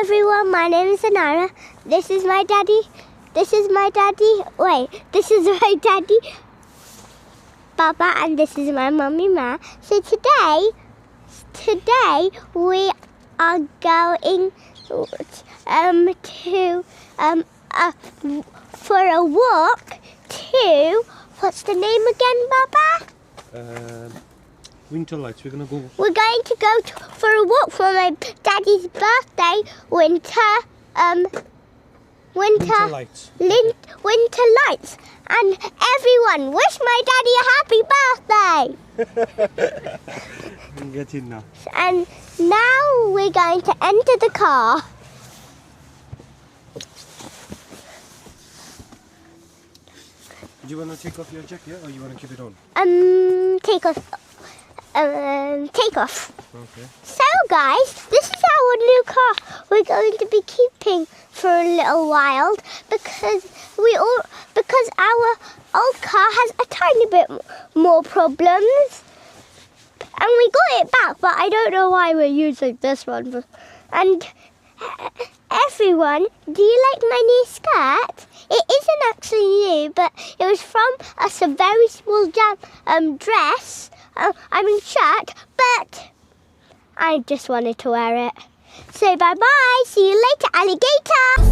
everyone, my name is Anara. This is my daddy. This is my daddy. Wait, this is my daddy, Baba, and this is my mummy, Ma. So today we are going for a walk to, what's the name again, Baba? Winter lights. We're going to go for a walk for my daddy's birthday. Winter lights. Winter lights. And everyone, wish my daddy a happy birthday. Get in now. And now we're going to enter the car. Do you want to take off your jacket or you want to keep it on? Take off. Okay. So guys, this is our new car we're going to be keeping for a little while because our old car has a tiny bit more problems. And we got it back, but I don't know why we're using this one. And everyone, do you like my new skirt? It isn't actually new, but it was from a very small dress. Shirt, but I just wanted to wear it. So bye-bye. See you later, alligator.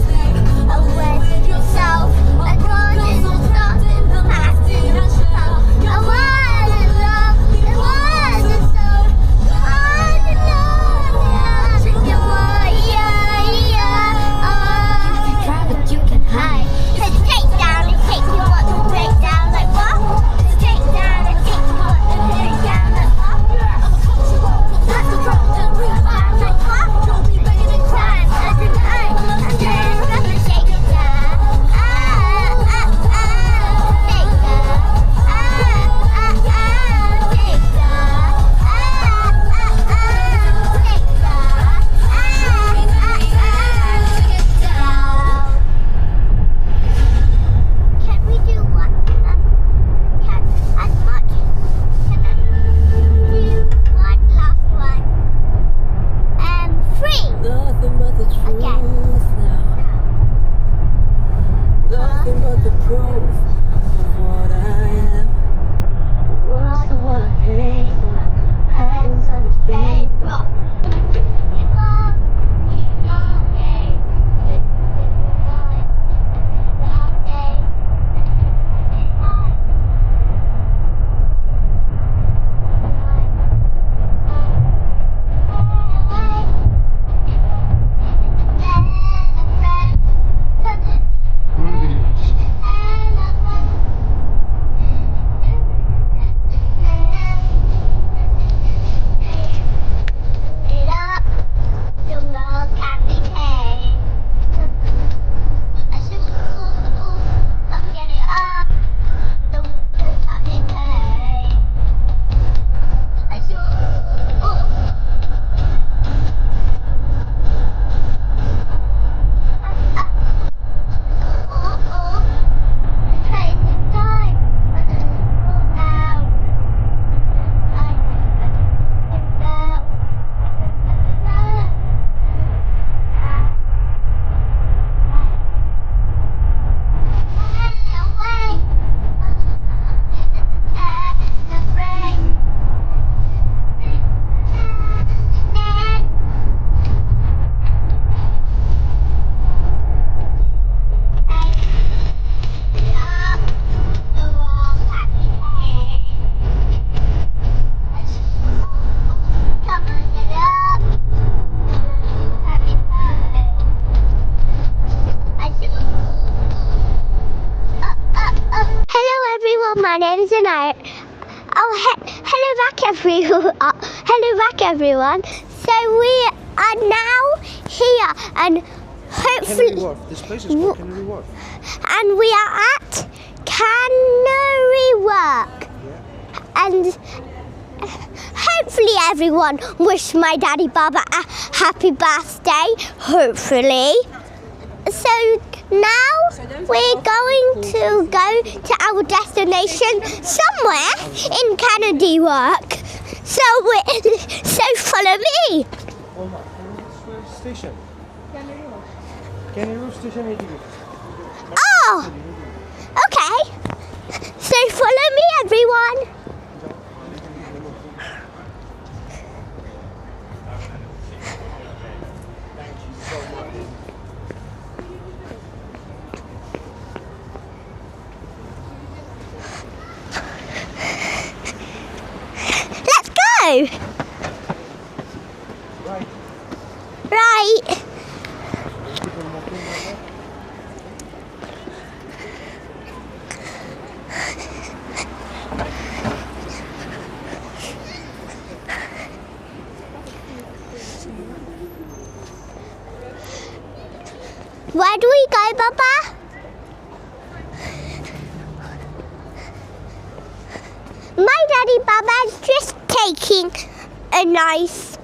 My name is Anaya. Hello back everyone. So we are now here and hopefully Canary Wharf. This place is called Canary Wharf. And we are at Canary Wharf. Yeah. And hopefully everyone wish my daddy Baba a happy birthday. Hopefully. So now we're going to go to our destination somewhere in Canary Wharf. So follow me. Station. Canary Wharf station 82. Oh! Okay. So follow me, everyone. Let's go. Right. Right. Keep on walking like that. Where do we go, Baba? My daddy Baba's just taking a nice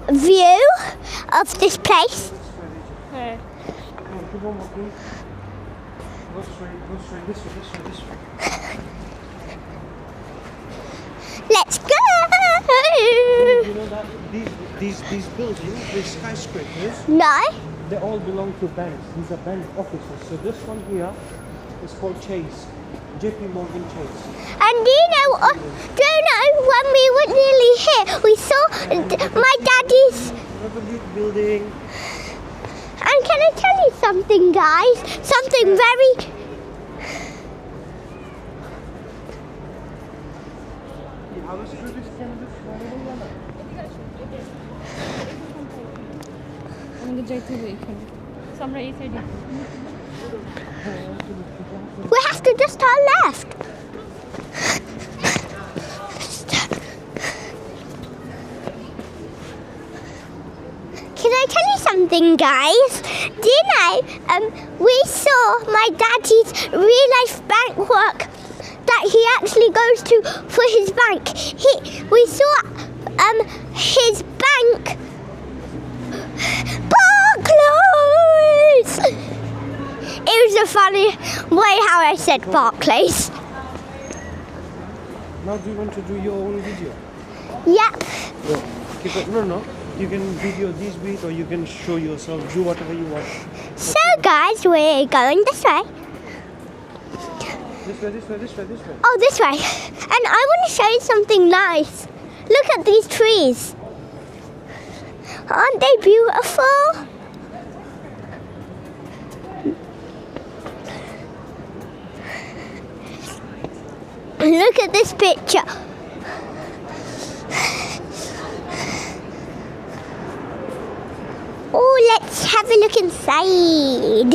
view of this place. Come on, keep on walking. Go straight, this way. Let's go! You know that these buildings, these skyscrapers, No? they all belong to banks. These are bank offices. So this one here is called Chase, JP Morgan Chase. And do you know when we were nearly here, we saw my daddy's. Revolut building. And can I tell you something, guys? Something very. We have to just turn left. Can I tell you something, guys? Do you know, we saw my daddy's real life bank work that he actually goes to for his bank. We saw his bank. Barclays! It was a funny way how I said Barclays. Now do you want to do your own video? Yep. Keep it, no. You can video this bit or you can show yourself, do whatever you want. So guys, we're going this way. This way. Oh, this way. And I want to show you something nice. Look at these trees. Aren't they beautiful? Look at this picture. Oh, let's have a look inside.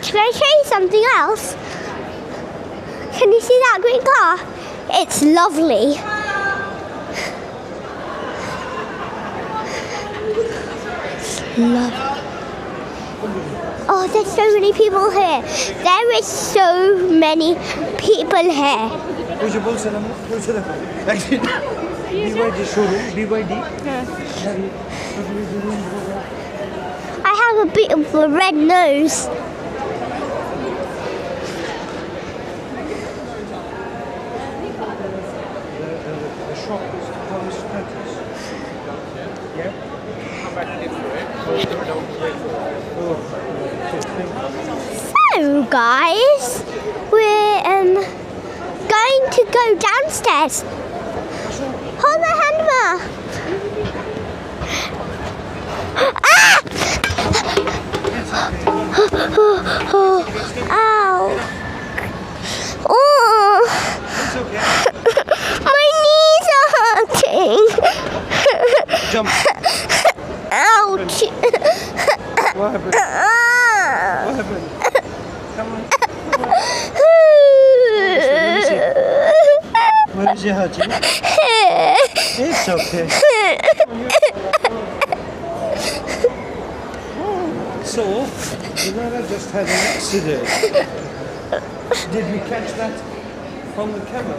Can I show you something else? Can you see that green car? It's lovely. Oh, there's so many people here. There is so many people here. BYD showroom, BYD. I have a bit of a red nose. The shop is Thomas Peters. Yeah? So, guys, we're going to go downstairs. Hold my hand, Ma. Ah! Ow. Oh. It's okay. My knees are hurting. Jump. Ouch. What happened? Ah. What happened? Come on. Where is your hurting? It's okay. So, Lunara just had an accident. Did we catch that from the camera?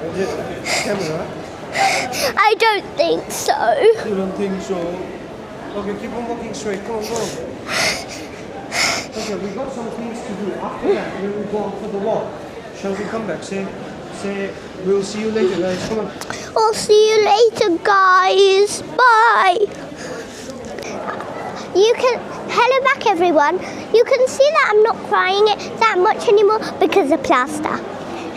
I don't think so. You don't think so? Okay, keep on walking straight. Come on, go. Okay, we got some things to do. After that, we will go out for the walk. Shall we come back? Say Say, we'll see you later, guys. Come on. I'll see you later, guys. Bye. Hello back, everyone. You can see that I'm not crying it that much anymore because of plaster.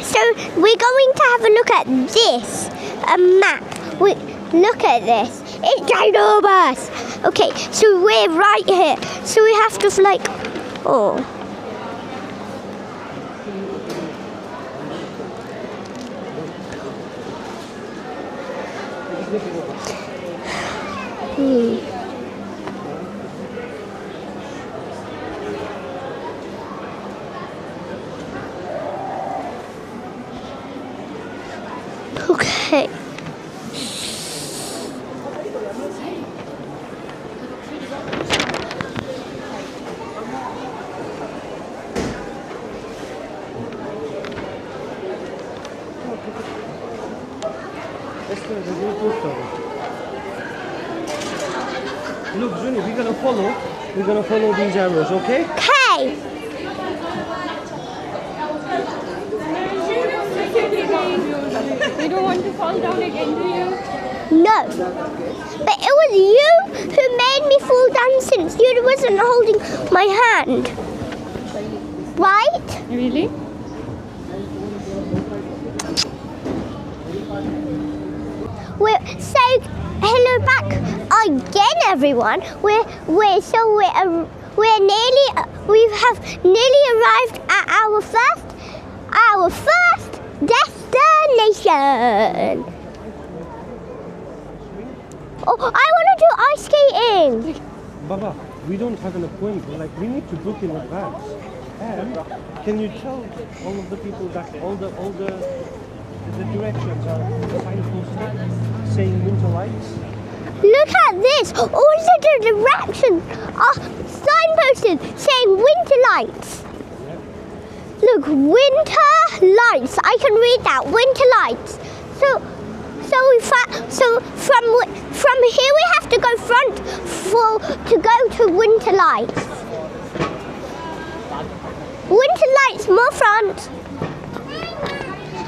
So we're going to have a look at this map. Look at this. It's ginormous. Okay, so we're right here. So we have to Okay. Look, Juni, we're gonna follow these arrows, okay? Okay. You don't want to fall down again, do you? No. But it was you who made me fall down since you wasn't holding my hand. Right? Really? So hello back again, everyone. We have nearly arrived at our first destination. Oh, I want to do ice skating. Baba, we don't have an appointment. Like, we need to book in advance. And can you tell all of the people that all the directions are signposted saying winter lights? Look at this. All the directions are signposted saying winter lights. Look, winter lights. I can read that. Winter lights. So from here we have to go front to go to winter lights. Winter lights, more front.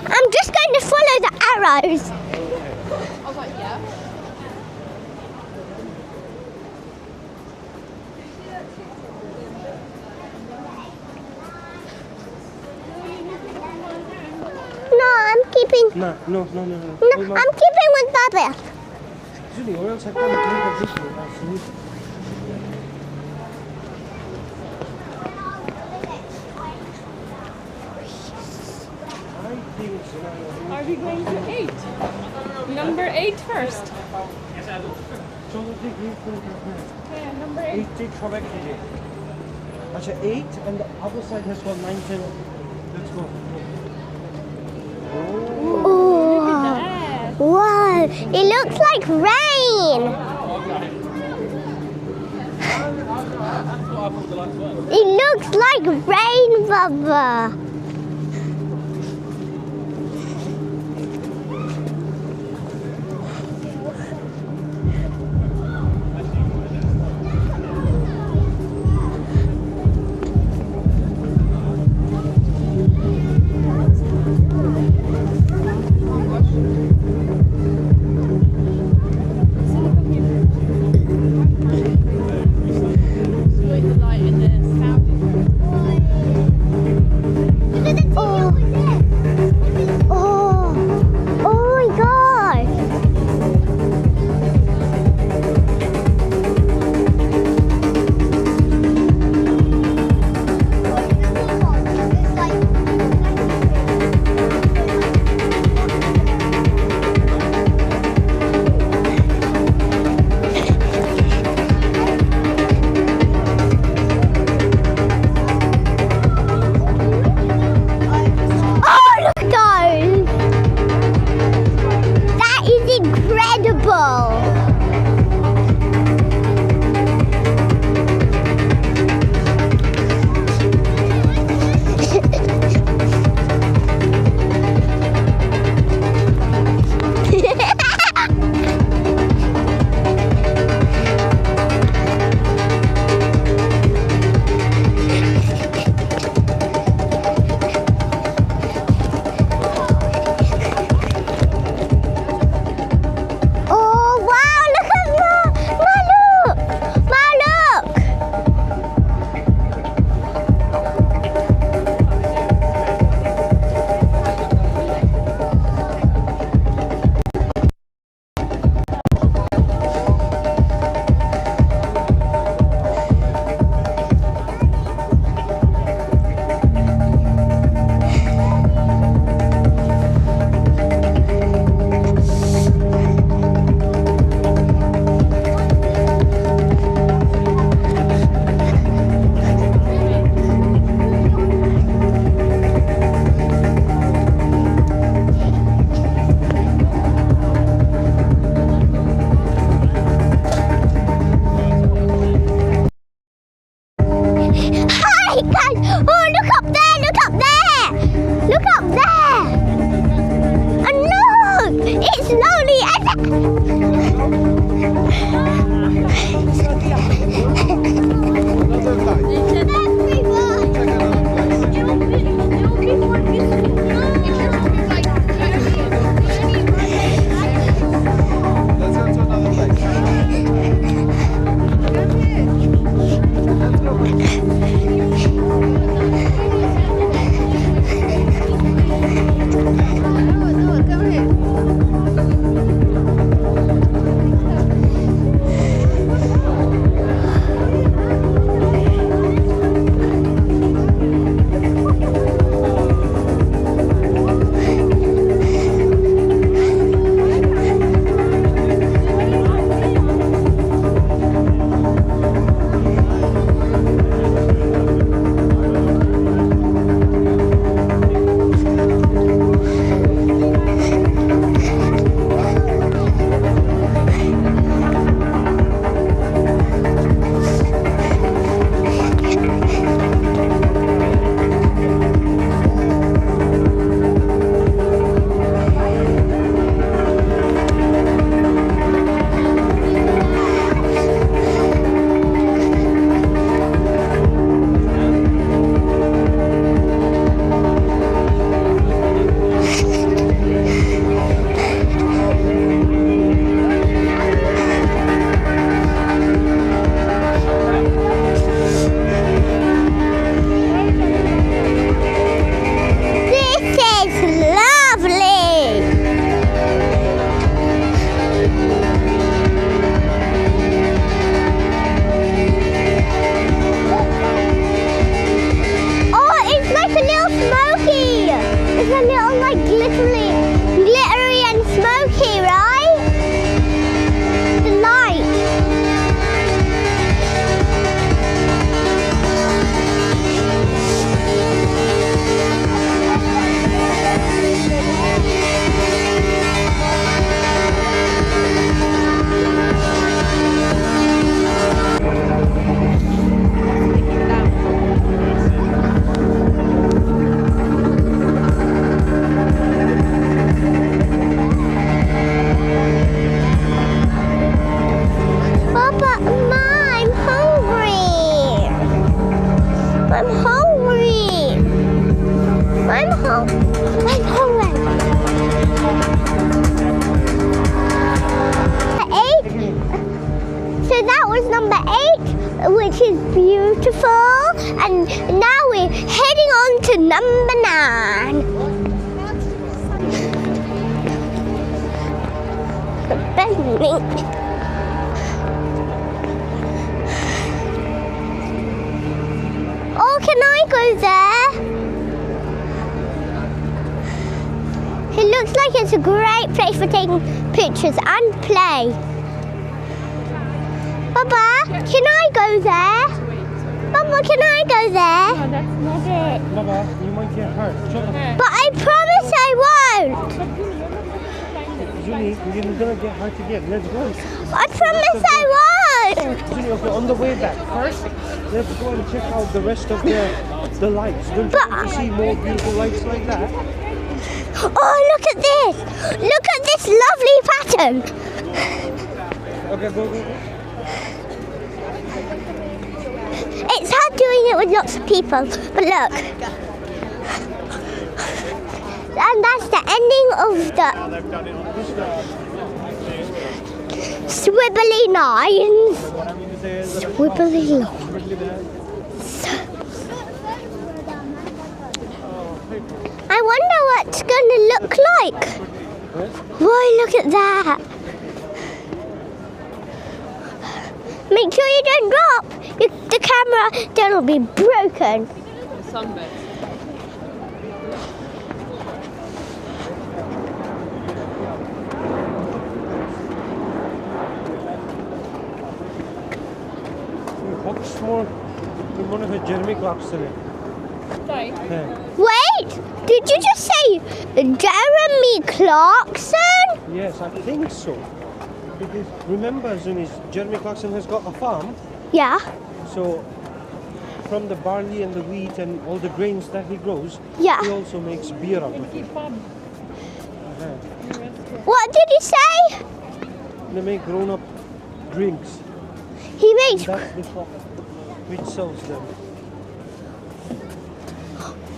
I'm just going to follow the arrows. I was like, yeah. No, I'm keeping. No. No, I'm keeping with Baba. Julie, or else I can't look at this one. Absolutely. Are we going to 8? Number 8 first. Yeah, number 8. 8 take correct. Acha, 8 and the other side has got 9, 10. Let's go. Oh, wow, it looks like rain. It looks like rain, Baba. Another light. Check another place. Let's go to another place. Let's go. glittery and smoky, right? The light. Papa, I'm hungry. I'm hungry. I'm hungry. 8. So that was number 8, which is beautiful. And now we're heading on to number 9. Oh, can I go there? It looks like it's a great place for taking pictures and play. Papa, can I go there? Papa, can I go there? No, that's not it. Baba, you might get hurt. But I promise I won't. Julie, you're gonna get hurt again. Let's go. I promise I won't. Julie, okay, on the way back, first, let's go and check out the rest of the lights. Don't you want to see more beautiful lights like that? Oh, look at this. Look at this lovely pattern. Okay, go. It's hard doing it with lots of people, but look. And that's the ending of the swibbly lines. Swibbly lines. I wonder what it's going to look like. Why, look at that. Make sure you don't drop. The camera, then it'll be broken. Sunbed. What's more than one of the Jeremy Clarkson? Sorry. Wait, did you just say Jeremy Clarkson? Yes, I think so. Because remember, Zunis, Jeremy Clarkson has got a farm. Yeah. So from the barley and the wheat and all the grains that he grows, Yeah. he also makes beer out of it. Keep on. What did you say? They make grown-up drinks. He makes. That's the shop which sells them.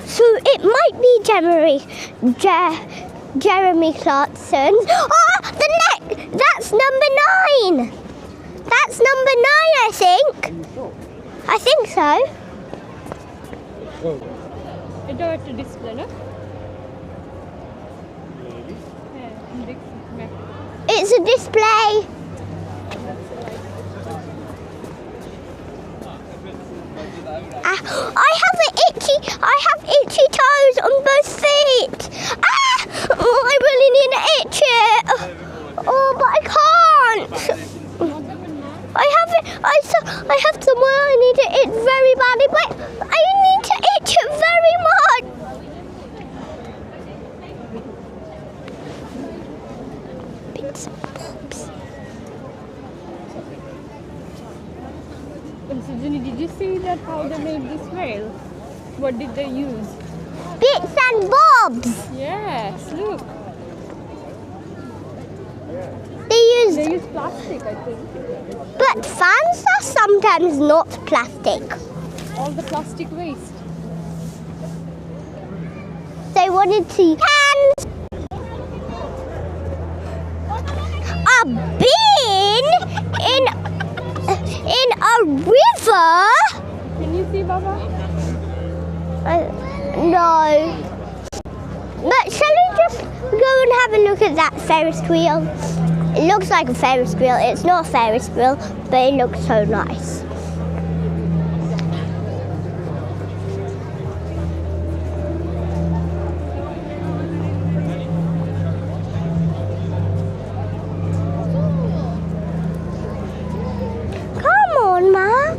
So it might be Jeremy Clarkson's. Oh, the neck! That's number 9! That's number 9, I think. Are you sure? I think so. Oh. It got to display, no? Maybe. Yeah, big map. It's a display. I have itchy toes on both feet. Oh, I really need to itch it. Oh, but I can't. I have somewhere I need to itch very badly, but I need to itch it very much. And so, Jenny, did you see that how they made this rail? What did they use? Bits and bobs. Yes, look. They They use plastic, I think. but fans are sometimes not plastic. All the plastic waste. They wanted to hands. A bin in a river. Can you see, Baba? No. But shall we just go and have a look at that Ferris wheel? It looks like a Ferris wheel. It's not a Ferris wheel, but it looks so nice. Come on, Ma.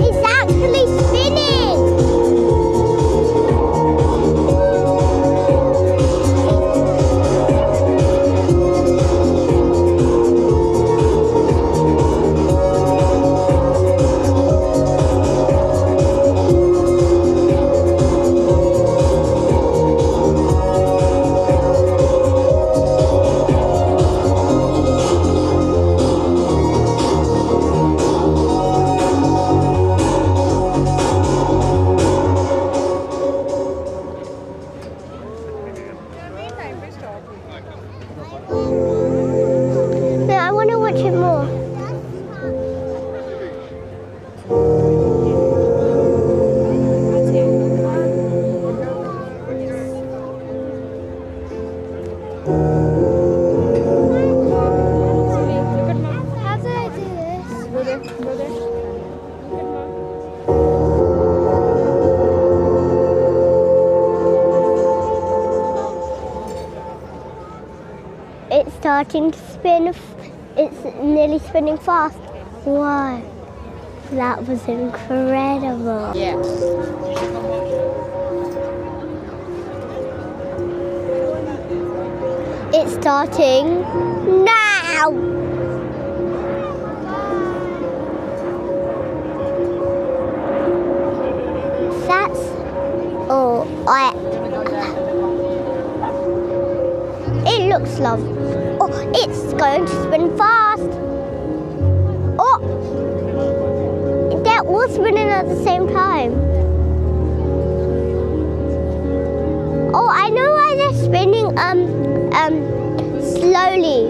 It's actually spinning. No, I want to watch it more. Look at Mom. How do I do this? Go there. Go there. Look at Mom. It's starting to spin. It's nearly spinning fast. Wow, that was incredible. Yeah. It's starting now. That's oh, it looks lovely. Oh, it's going to spin fast. Oh, they're all spinning at the same time. Oh, I know why they're spinning slowly.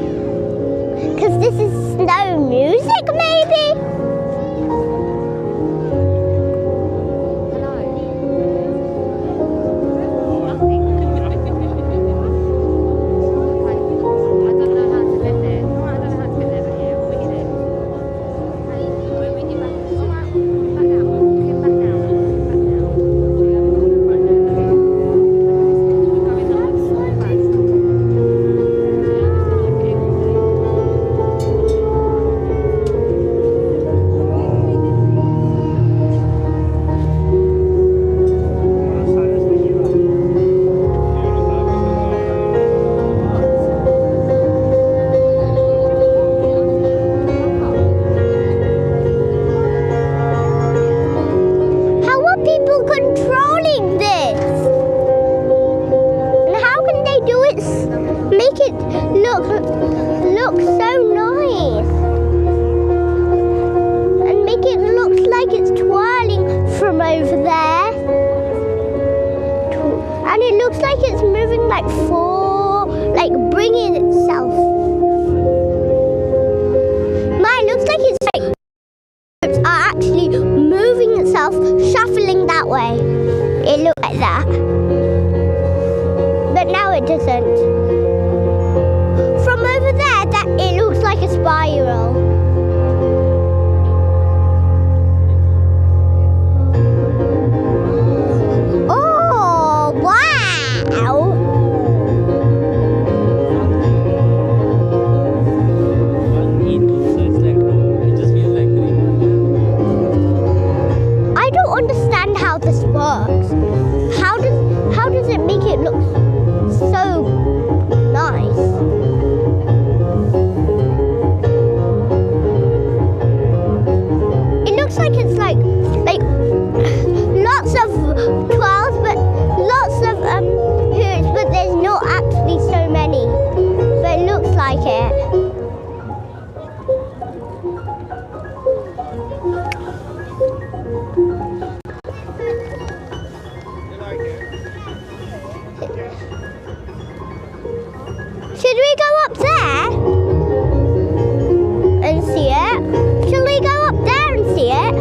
Because this is slow music, maybe? look so nice. And make it look like it's twirling from over there. And it looks like it's moving like bringing itself. Mine looks like it's like it's actually moving itself, shuffling that way. It looked like that. But now it doesn't. From over there, it looks like a spiral. Oh, wow! I don't understand how this works. How does it make it look so nice? It looks like it's like lots of twirls, but lots of hoops, but there's not actually so many. But it looks like it. Should we go up there and see it? Shall we go up there and see it?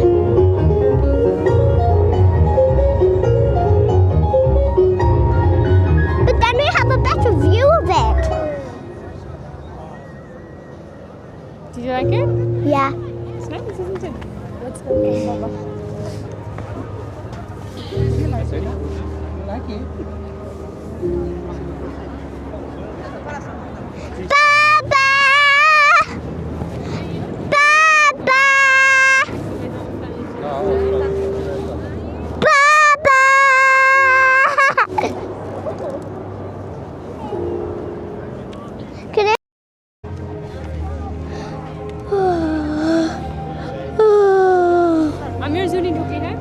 But then we have a better view of it. Did you like it? Yeah. It's nice, isn't it? Let's go, Papa. Like it? Baba! Baba! Baba! Can I? Aamir जूनी ढुकी है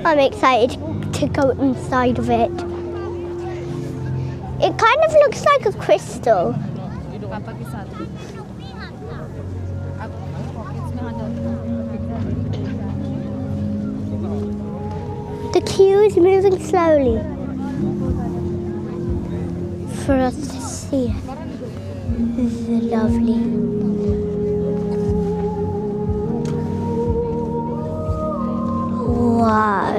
I'm excited to go inside of it. It kind of looks like a crystal. पापा के साथ The queue is moving slowly for us to see it. This is lovely. Wow,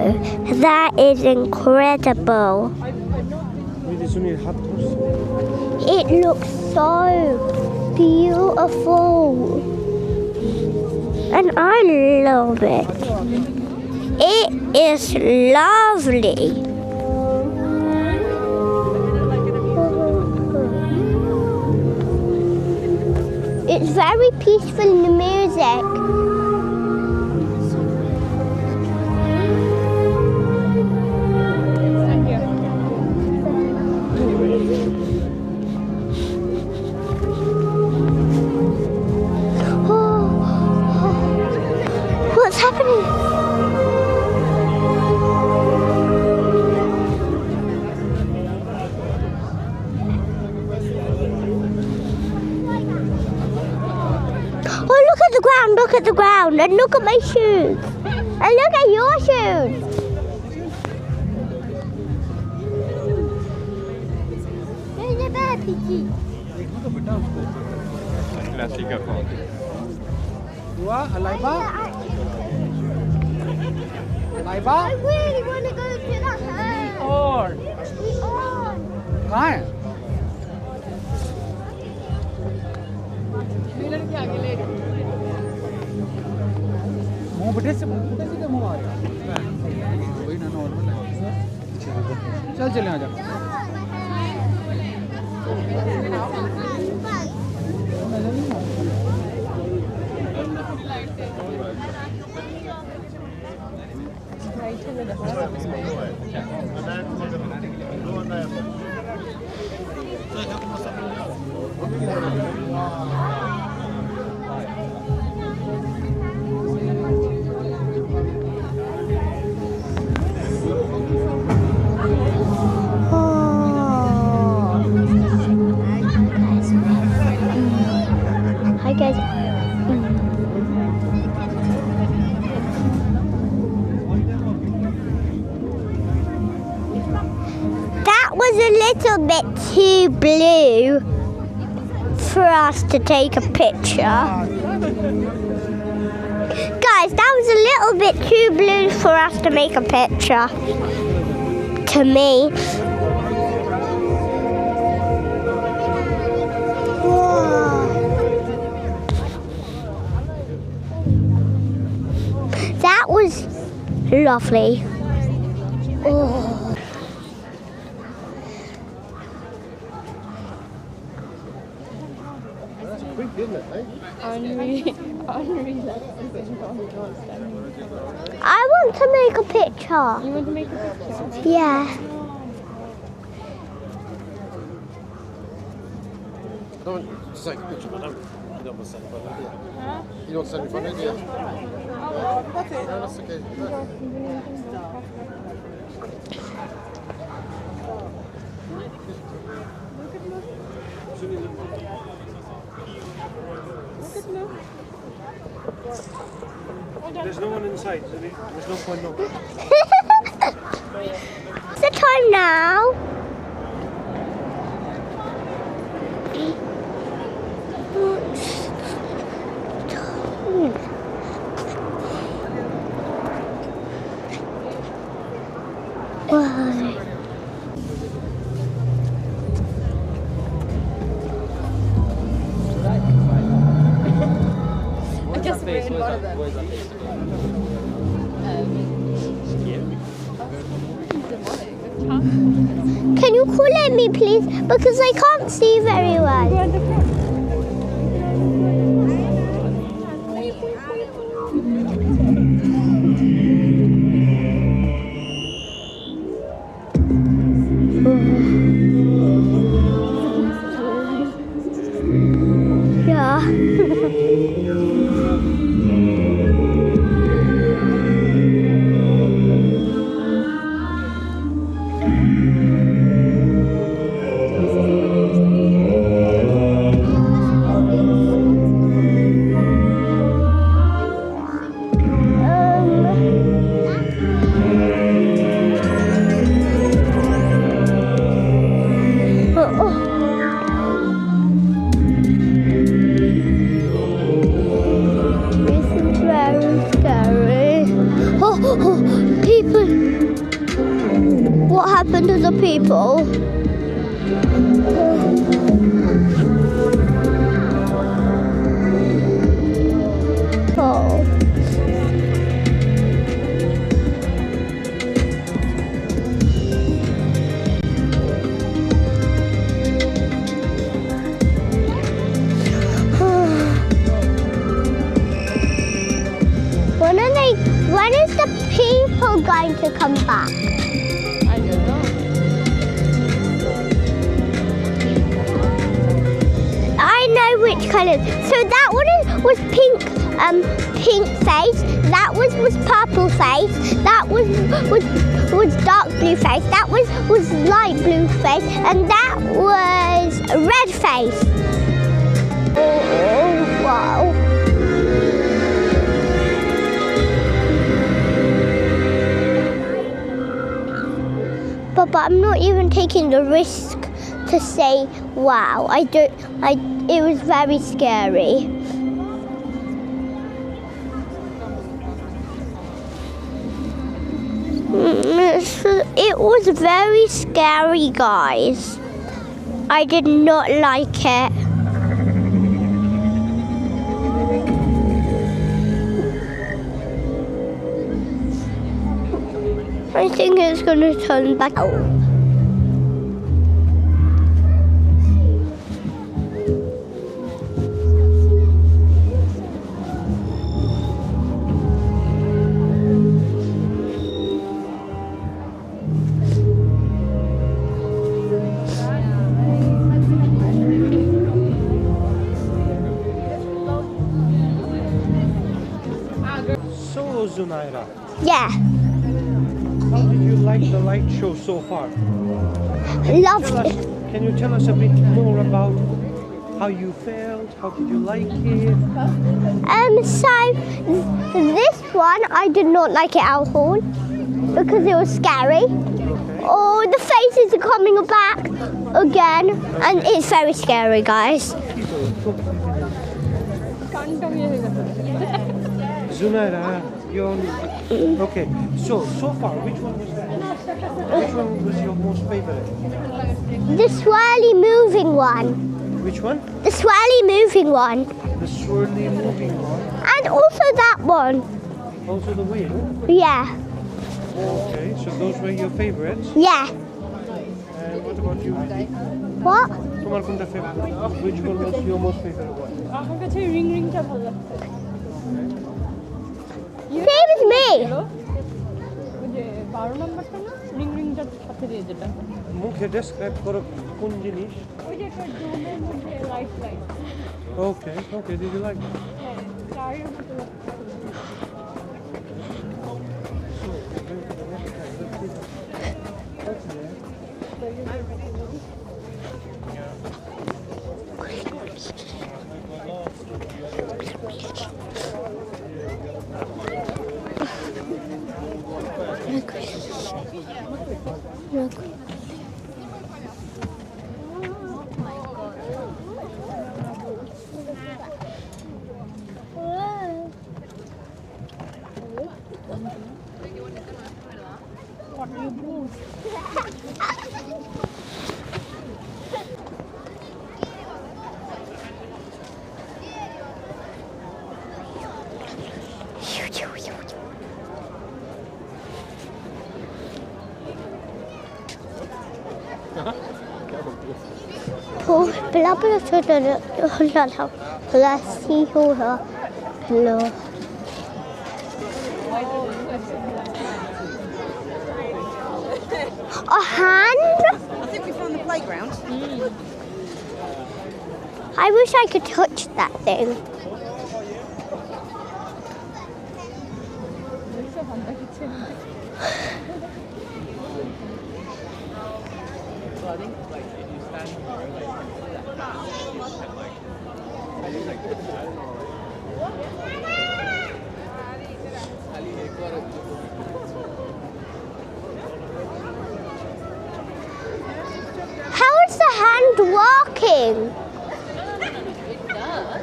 that is incredible. It looks so beautiful. And I love it. It is lovely. It's very peaceful in the music. What's happening? Oh, look at the ground, and look at my shoes. And look at your shoes. There's a bear, Piggy. Classic account. I really want to go to that house. और कहाँ है? मुँह बड़े से क्या मुँह आ रहा है? वही ना नॉर्मल है। चल चले आजा। was a little bit too blue for us to take a picture. Guys, that was a little bit too blue for us to make a picture. To me. Whoa. That was lovely. Oh. I want to make a picture. You want to make a picture? Yeah. Don't just take a picture, madam. You don't want to stand in front of it, do you? You don't want to stand in front of it, do you? That's it. No, that's okay. There's no one inside, so there's no point now. What's the time now? Why? Just wait one of them. Can you call at me, please? Because I can't see very well. Yeah. People. What happened to the people? Oh. When is the people going to come back? I don't know. I know which colours. So that one was pink, pink face. That was purple face. That was dark blue face. That was light blue face, and that was red face. Oh wow. But I'm not even taking the risk to say wow. It was very scary. It was very scary, guys. I did not like it. I think it's going to turn back out. So, Zunaira, Yeah, how did you like the light show so far? loved it. Can you tell us a bit more about how you felt? How did you like it? So this one I did not like it at all because it was scary. Oh, the faces are coming back again, and it's very scary, guys. Zunaira, you're on. Okay, so far, which one was your most favorite? The swirly moving one. Which one? The swirly moving one. The swirly moving one. And also that one. Also the wheel. Yeah. Okay, so those were your favorites. Yeah. And what about you? What? তোমার কোনটা favorite? Which one was your most favorite one? আমার কাছে ring রিংটা ভালো লাগছে। Same as me. ওই যে 12 নম্বরটা না রিং রিংটার সাথে দিয়ে যেটা মুখে ডেসক্রাইব করো কোন জিনিস? ওই যে একটা ডোমের মধ্যে light light Okay, did you like it? হ্যাঁ চারের মতো লাগছে। A hand? I think we found the playground. I wish I could touch that thing. How is the hand walking? It does.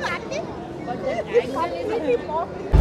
But the angle is